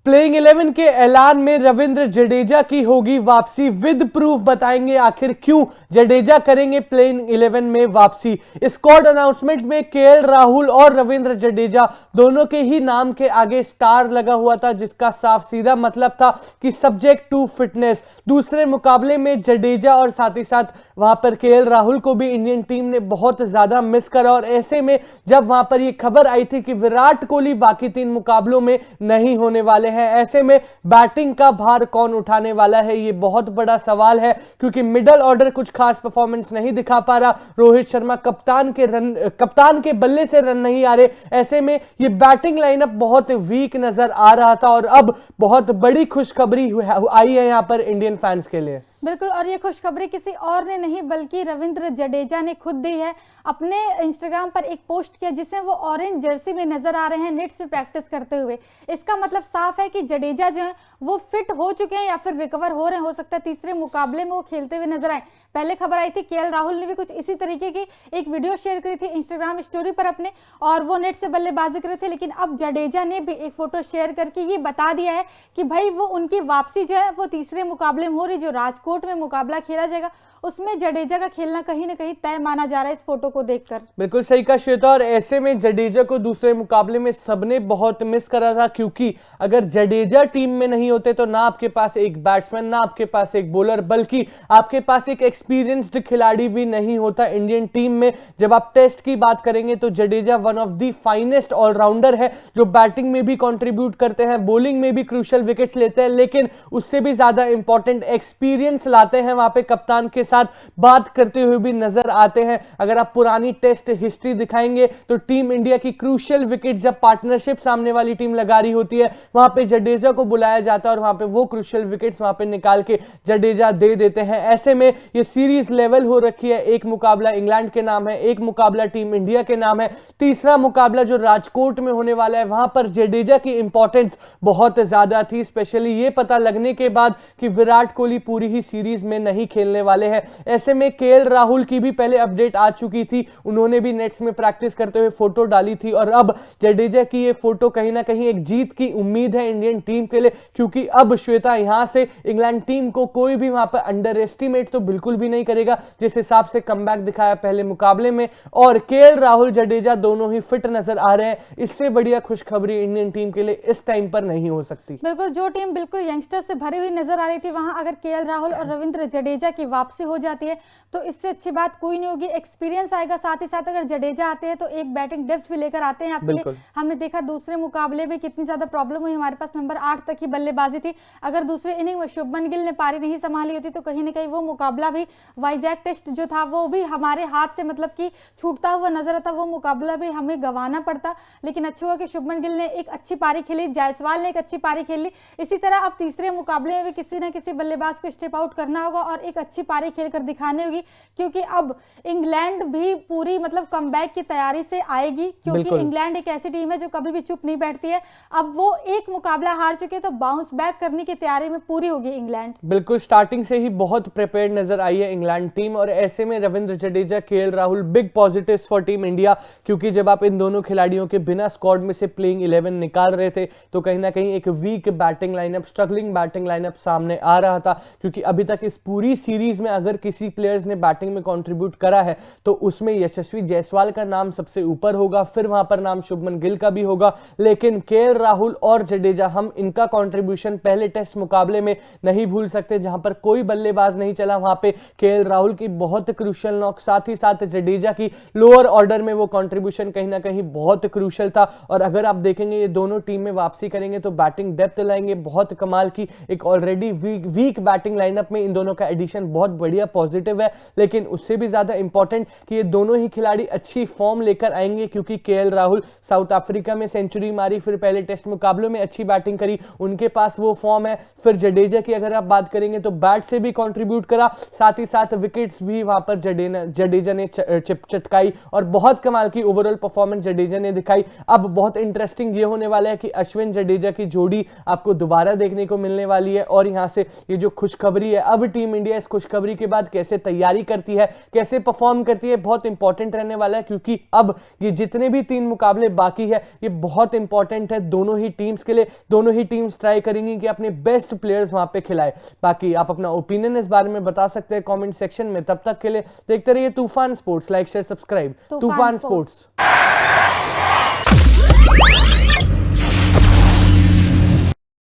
Playing 11 के ऐलान में रविंद्र जडेजा की होगी वापसी, विद प्रूफ बताएंगे आखिर क्यों जडेजा करेंगे प्लेइंग 11 में वापसी। स्क्वाड अनाउंसमेंट में केएल राहुल और रविंद्र जडेजा दोनों के ही नाम के आगे स्टार लगा हुआ था, जिसका साफ सीधा मतलब था कि सब्जेक्ट टू फिटनेस। दूसरे मुकाबले में जडेजा और साथ ही साथ वहां पर केएल राहुल को भी इंडियन टीम ने बहुत ज्यादा मिस करा, और ऐसे में जब वहां पर यह खबर आई थी कि विराट कोहली बाकी 3 मुकाबलों में नहीं होने वाले हैं, ऐसे में बैटिंग का भार कौन उठाने वाला है, यह बहुत बड़ा सवाल है, क्योंकि मिडिल ऑर्डर कुछ खास परफॉर्मेंस नहीं दिखा पा रहा। रोहित शर्मा कप्तान के बल्ले से रन नहीं आ रहे, ऐसे में यह बैटिंग लाइनअप बहुत वीक नजर आ रहा था, और अब बहुत बड़ी खुशखबरी आई है यहां पर इंडियन फैंस के लिए। बिल्कुल, और ये खुशखबरी किसी और ने नहीं बल्कि रविंद्र जडेजा ने खुद दी है। अपने इंस्टाग्राम पर एक पोस्ट किया जिसमें वो ऑरेंज जर्सी में नजर आ रहे हैं नेट्स में प्रैक्टिस करते हुए। इसका मतलब साफ है कि जडेजा जो है वो फिट हो चुके हैं या फिर रिकवर हो रहे हैं। हो सकता है तीसरे मुकाबले में वो खेलते हुए नजर आए। पहले खबर आई थी केएल राहुल ने भी कुछ इसी तरीके की एक वीडियो शेयर करी थी इंस्टाग्राम स्टोरी पर अपने, और वो नेट से बल्लेबाजी कर रहे थे, लेकिन अब जडेजा ने भी एक फोटो शेयर करके ये बता दिया है कि भाई वो उनकी वापसी जो है वो तीसरे मुकाबले में हो रही। जो राजकोट में मुकाबला खेला जाएगा उसमें जडेजा का खेलना कहीं ना कहीं तय माना जा रहा है इस फोटो को देखकर। बिल्कुल सही कहा श्वेता, और ऐसे में जडेजा को दूसरे मुकाबले में सबने बहुत मिस करा था, क्योंकि अगर जडेजा टीम में नहीं होते तो ना आपके पास एक बैट्समैन, ना आपके पास एक बॉलर, बल्कि आपके पास एक एक्सपीरियंस्ड खिलाड़ी भी नहीं होता इंडियन टीम में। जब आप टेस्ट की बात करेंगे तो Jadeja one of the finest all rounder है, जो बैटिंग में भी कंट्रीब्यूट करते हैं, बॉलिंग में भी क्रूशियल विकेट्स लेते हैं, लेकिन उससे भी ज्यादा इंपॉर्टेंट एक्सपीरियंस लाते हैं। वहां पे कप्तान के साथ बात करते हुए भी नजर आते हैं। अगर आप पुरानी टेस्ट हिस्ट्री दिखाएंगे तो टीम इंडिया की क्रूशियल विकेट जब पार्टनरशिप सामने वाली टीम लगा रही होती है, वहां पे जडेजा को बुलाया जाता है और वहां पे वो क्रूशियल विकेट्स वहां पे निकाल के जडेजा दे देते हैं। ऐसे में ये सीरीज लेवल हो रखी है। एक मुकाबला इंग्लैंड के नाम है, एक मुकाबला टीम इंडिया के नाम है, तीसरा मुकाबला जो राजकोट में होने वाला है वहां पर जडेजा की इंपॉर्टेंस बहुत ज्यादा थी, स्पेशली ये पता लगने के बाद कि विराट कोहली पूरी ही सीरीज में नहीं खेलने वाले हैं। ऐसे में केएल राहुल की भी पहले अपडेट आ चुकी थी, उन्होंने भी नेट्स में प्रैक्टिस करते हुए फोटो डाली थी, और अब जडेजा की ये फोटो कहीं ना कहीं एक जीत की उम्मीद है इंडियन टीम के लिए, क्योंकि अब श्वेता यहां से इंग्लैंड टीम को कोई भी वहां पर अंडर एस्टिमेट तो बिल्कुल भी नहीं करेगा, जिस हिसाब से कमबैक दिखाया पहले मुकाबले में, और केएल राहुल जडेजा दोनों ही फिट नजर आ रहे हैं। इससे बढ़िया खुशखबरी इंडियन टीम के लिए इस टाइम पर नहीं हो सकती। बिल्कुल, जो टीम बिल्कुल यंगस्टर से भरी हुई नजर आ रही थी, वहां अगर केएल राहुल और रविंद्र जडेजा की वापसी हो जाती है तो इससे अच्छी बात कोई नहीं होगी। एक्सपीरियंस आएगा, साथ ही साथ अगर जडेजा आते हैं तो एक बैटिंग डेप्थ भी लेकर आते हैं आपके लिए। हमने देखा दूसरे मुकाबले में कितनी ज्यादा प्रॉब्लम हुई, हमारे पास नंबर 8 तक ही बल्लेबाजी थी। अगर दूसरे इनिंग में शुभमन गिल ने पारी नहीं संभाली होती तो कहीं ना कहीं वो मुकाबला भी, वाइजैक टेस्ट जो था वो भी हमारे हाथ से मतलब कि छूटता हुआ नजर आता, वो मुकाबला भी हमें गंवाना पड़ता। लेकिन अच्छा हुआ कि शुभमन गिल ने एक अच्छी पारी खेली, जायसवाल ने एक अच्छी पारी खेली। इसी तरह अब तीसरे मुकाबले में भी किसी ना किसी बल्लेबाज को स्टेप आउट करना होगा और एक अच्छी पारी खेलकर दिखानी होगी, क्योंकि अब इंग्लैंड भी पूरी मतलब कमबैक की तैयारी से आएगी, क्योंकि इंग्लैंड एक ऐसी टीम है जो कभी भी चुप नहीं बैठती है। अब वो एक मुकाबला हार चुके तो बाउंस बैक करने की तैयारी में पूरी होगी इंग्लैंड। बिल्कुल, स्टार्टिंग से ही बहुत प्रिपेयर्ड नजर आई है इंग्लैंड टीम, और ऐसे में Ravindra Jadeja, KL Rahul big positives for team India, क्योंकि जब आप इन दोनों खिलाड़ियों के बिना स्क्वाड में से प्लेइंग 11 निकाल रहे थे तो कहीं ना कहीं एक weak batting lineup, struggling batting lineup सामने आ रहा था, क्योंकि अभी तक इस पूरी सीरीज में अगर किसी प्लेयर्स ने बैटिंग में कंट्रीब्यूट करा है तो उसमें यशस्वी जायसवाल का नाम सबसे ऊपर होगा, फिर वहां पर नाम शुभमन गिल का भी होगा, लेकिन केएल राहुल और जडेजा, हम इनका कंट्रीब्यूशन पहले टेस्ट मुकाबले में नहीं भूल सकते, जहां पर कोई बल्लेबाज नहीं चला, वहां पे केएल राहुल की बहुत क्रूशियल नॉक, साथ ही साथ जडेजा की लोअर ऑर्डर में वो कंट्रीब्यूशन कहीं ना कहीं बहुत क्रूशियल था। और अगर आप देखेंगे ये दोनों टीम में वापसी करेंगे तो बैटिंग डेप्थ लाएंगे बहुत कमाल की, एक ऑलरेडी वीक बैटिंग लाइनअप में इन दोनों का एडिशन बहुत बढ़िया पॉजिटिव है, लेकिन उससे भी ज्यादा इंपॉर्टेंट कि ये दोनों ही खिलाड़ी अच्छी फॉर्म लेकर आएंगे, क्योंकि केएल राहुल साउथ अफ्रीका में सेंचुरी मारी, फिर पहले टेस्ट मुकाबलों में अच्छी बैटिंग करी, उनके पास वो फॉर्म है। फिर जडेजा की अगर आप बात करेंगे तो बैट से भी कंट्रीब्यूट करा, साथ ही साथ विकेट्स भी वहां पर जडेजा ने चटकाई, और बहुत कमाल की ओवरऑल परफॉर्मेंस जडेजा ने दिखाई। अब बहुत इंटरेस्टिंग ये होने वाला है कि अश्विन जडेजा की जोड़ी आपको दोबारा देखने को मिलने वाली है, और यहां से ये जो खुशखबरी है, अब टीम इंडिया इस खुशखबरी के बाद कैसे तैयारी करती है, कैसे परफॉर्म करती है, बहुत इंपॉर्टेंट रहने वाला है, क्योंकि अब ये जितने भी 3 मुकाबले बाकी है ये बहुत इंपॉर्टेंट है दोनों ही टीम्स के लिए। दोनों ही टीम्स ट्राई करेंगी कि अपने बेस्ट प्लेयर्स वहां पे खिलाए। बाकी आप अपना ओपिनियन इस बारे में बता सकते हैं कमेंट सेक्शन में। तब तक के लिए देखते रहिए तूफान स्पोर्ट्स। Like share subscribe. तूफान स्पोर्ट्स।